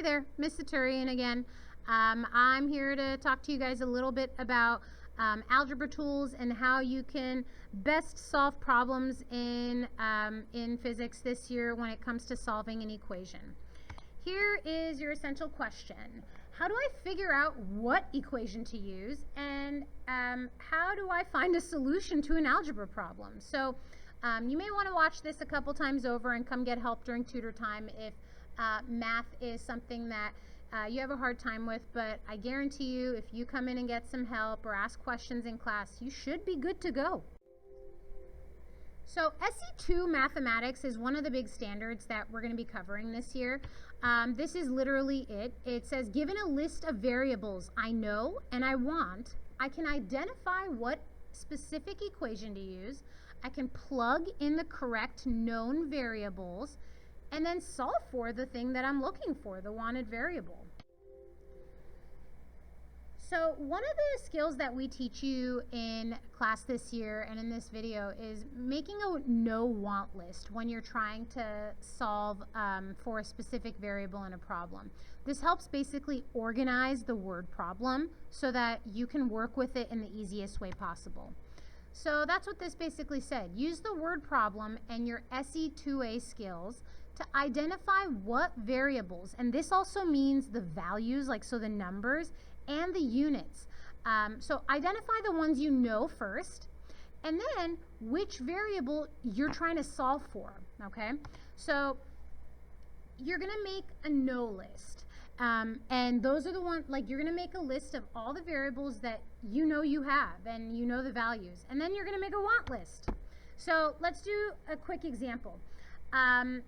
Hi there, Miss Saturian again. I'm here to talk to you guys a little bit about algebra tools and how you can best solve problems in physics this year when it comes to solving an equation. Here is your essential question. How do I figure out what equation to use, and how do I find a solution to an algebra problem? So you may want to watch this a couple times over and come get help during tutor time if math is something that you have a hard time with, but I guarantee you if you come in and get some help or ask questions in class, you should be good to go. So SE2 mathematics is one of the big standards that we're going to be covering this year. This is literally it. It says, given a list of variables I know and I want, I can identify what specific equation to use. I can plug in the correct known variables and then solve for the thing that I'm looking for, the wanted variable. So one of the skills that we teach you in class this year and in this video is making a no-want list when you're trying to solve for a specific variable in a problem. This helps basically organize the word problem so that you can work with it in the easiest way possible. So that's what this basically said. Use the word problem and your SE2A skills to identify what variables, and this also means the values, like so the numbers, and the units. So identify the ones you know first, and then which variable you're trying to solve for, okay? So you're gonna make a no list. And those are the ones, like you're gonna make a list of all the variables that you know you have and you know the values. And then you're gonna make a want list. So let's do a quick example.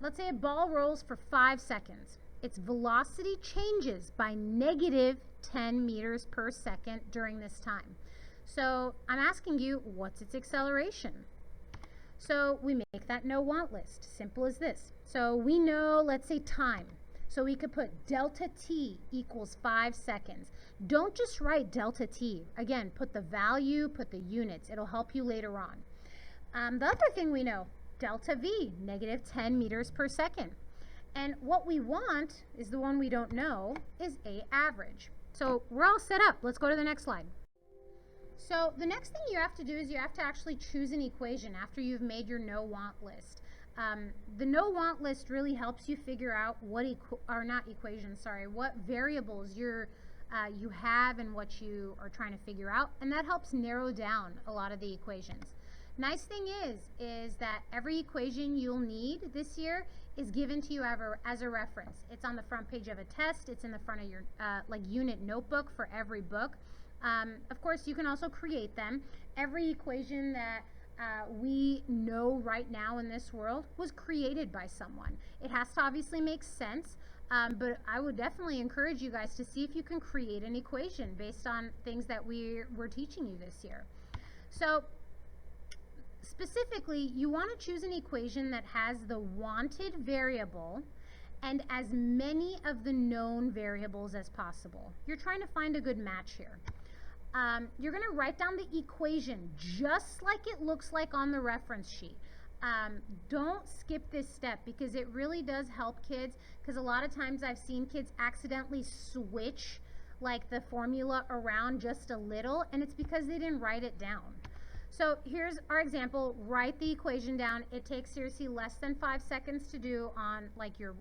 Let's say a ball rolls for 5 seconds. Its velocity changes by negative 10 meters per second during this time. So I'm asking you, what's its acceleration? So we make that no want list. Simple as this. So we know, let's say time. So we could put delta t equals 5 seconds. Don't just write delta t. Again, put the value, put the units. It'll help you later on. The other thing we know, delta v, negative 10 meters per second. And what we want is the one we don't know, is A average. So we're all set up. Let's go to the next slide. So the next thing you have to do is you have to actually choose an equation after you've made your no want list. The no want list really helps you figure out what what variables you have and what you are trying to figure out, and that helps narrow down a lot of the equations. Nice thing is that every equation you'll need this year is given to you as a reference. It's on the front page of a test. It's in the front of your unit notebook for every book. Of course, you can also create them. Every equation that we know right now in this world was created by someone. It has to obviously make sense, but I would definitely encourage you guys to see if you can create an equation based on things that we're teaching you this year. So specifically, you want to choose an equation that has the wanted variable and as many of the known variables as possible. You're trying to find a good match here. You're going to write down the equation just like it looks like on the reference sheet. Don't skip this step because it really does help kids, because a lot of times I've seen kids accidentally switch like the formula around just a little, and it's because they didn't write it down. So here's our example. Write the equation down. It takes seriously less than 5 seconds to do on like your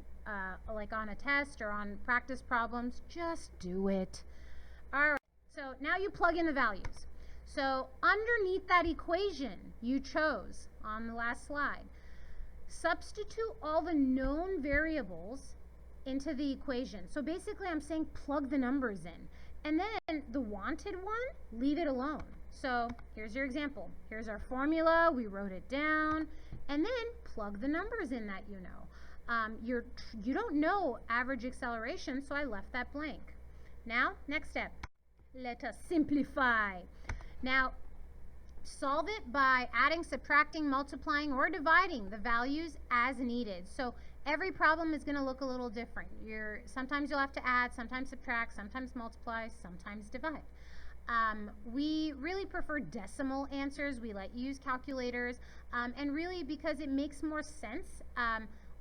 like on a test or on practice problems. Just do it. All right. So now you plug in the values. So underneath that equation you chose on the last slide, substitute all the known variables into the equation. So basically I'm saying plug the numbers in. And then the wanted one, leave it alone. So here's your example. Here's our formula. We wrote it down. And then plug the numbers in that you know. You don't know average acceleration, so I left that blank. Now, next step. Let us simplify. Now, solve it by adding, subtracting, multiplying, or dividing the values as needed. So every problem is going to look a little different. Sometimes you'll have to add, sometimes subtract, sometimes multiply, sometimes divide. We really prefer decimal answers. We let you use calculators, and really because it makes more sense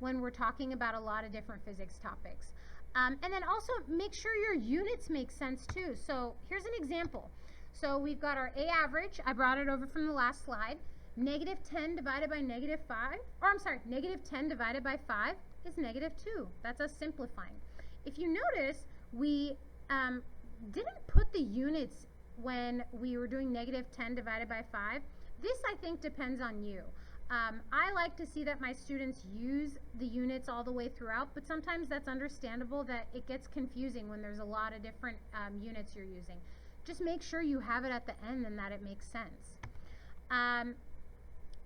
when we're talking about a lot of different physics topics. And then also make sure your units make sense too. So here's an example. So we've got our A average. I brought it over from the last slide. Negative 10 divided by negative 5, or I'm sorry, negative 10 divided by 5 is negative 2. That's us simplifying. If you notice, we didn't put the units when we were doing negative 10 divided by 5. This, I think, depends on you. I like to see that my students use the units all the way throughout, but sometimes that's understandable that it gets confusing when there's a lot of different units you're using. Just make sure you have it at the end and that it makes sense.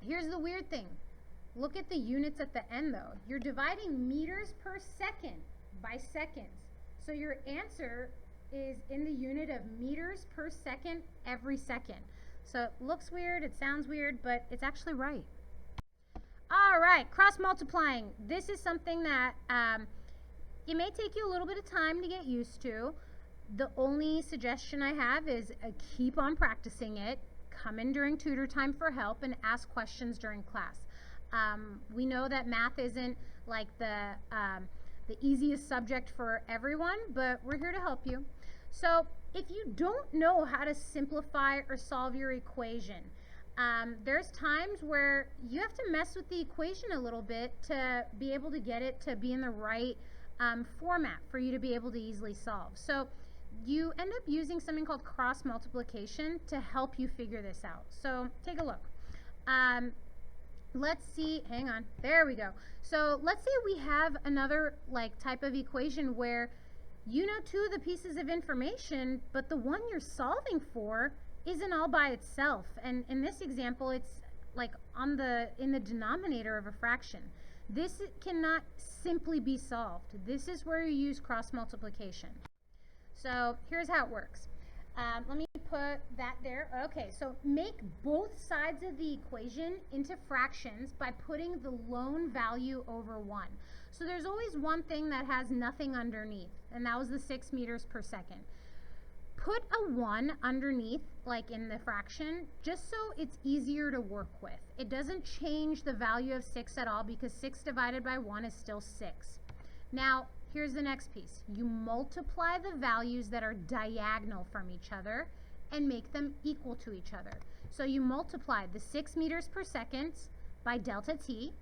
Here's the weird thing. Look at the units at the end though. You're dividing meters per second by seconds. So your answer is in the unit of meters per second every second. So it looks weird, it sounds weird, but it's actually right. All right, cross multiplying. This is something that it may take you a little bit of time to get used to. The only suggestion I have is keep on practicing it. Come in during tutor time for help and ask questions during class. We know that math isn't like the easiest subject for everyone, but we're here to help you. So if you don't know how to simplify or solve your equation, there's times where you have to mess with the equation a little bit to be able to get it to be in the right format for you to be able to easily solve. So you end up using something called cross multiplication to help you figure this out. So take a look. Let's see, hang on, there we go. So let's say we have another type of equation where you know two of the pieces of information, but the one you're solving for isn't all by itself. And in this example, it's like in the denominator of a fraction. This cannot simply be solved. This is where you use cross multiplication. So here's how it works. Let me put that there. Okay, so make both sides of the equation into fractions by putting the lone value over 1. So there's always one thing that has nothing underneath, and that was the 6 meters per second. Put a 1 underneath, like in the fraction, just so it's easier to work with. It doesn't change the value of 6 at all because 6 divided by 1 is still 6. Now, here's the next piece. You multiply the values that are diagonal from each other and make them equal to each other. So you multiply the 6 meters per second by delta t,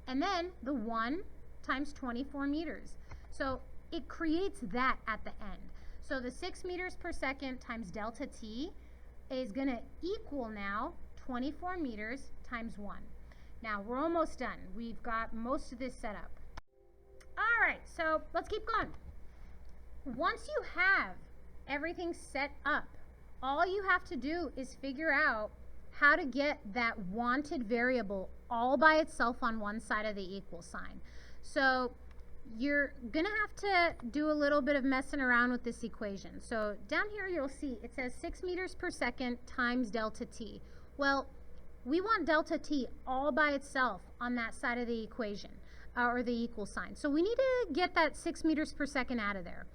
and then the 1 times 24 meters. So it creates that at the end. So the 6 meters per second times delta t is going to equal now 24 meters times 1. Now we're almost done. We've got most of this set up. All right, so let's keep going. Once you have everything set up, all you have to do is figure out how to get that wanted variable all by itself on one side of the equal sign. So you're going to have to do a little bit of messing around with this equation. So down here you'll see it says 6 meters per second times delta t. Well, we want delta t all by itself on that side of the equation, or the equal sign. So we need to get that 6 meters per second out of there.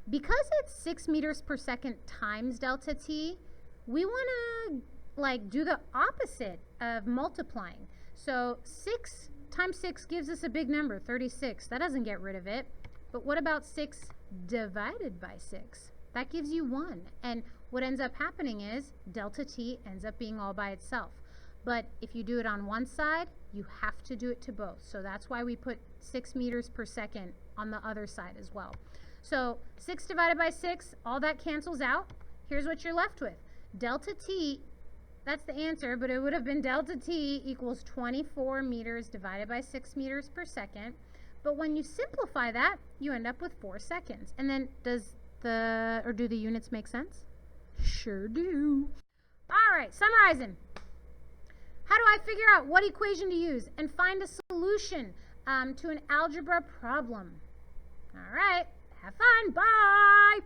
Because it's 6 meters per second times delta t, we want to do the opposite of multiplying. So 6 times 6 gives us a big number, 36. That doesn't get rid of it. But what about 6 divided by 6? That gives you 1. And what ends up happening is delta t ends up being all by itself. But if you do it on one side, you have to do it to both. So that's why we put 6 meters per second on the other side as well. So 6 divided by 6, all that cancels out. Here's what you're left with. Delta t, that's the answer, but it would have been delta t equals 24 meters divided by 6 meters per second. But when you simplify that, you end up with 4 seconds. And then do the units make sense? Sure do. All right, summarizing. How do I figure out what equation to use and find a solution to an algebra problem? All right, have fun. Bye.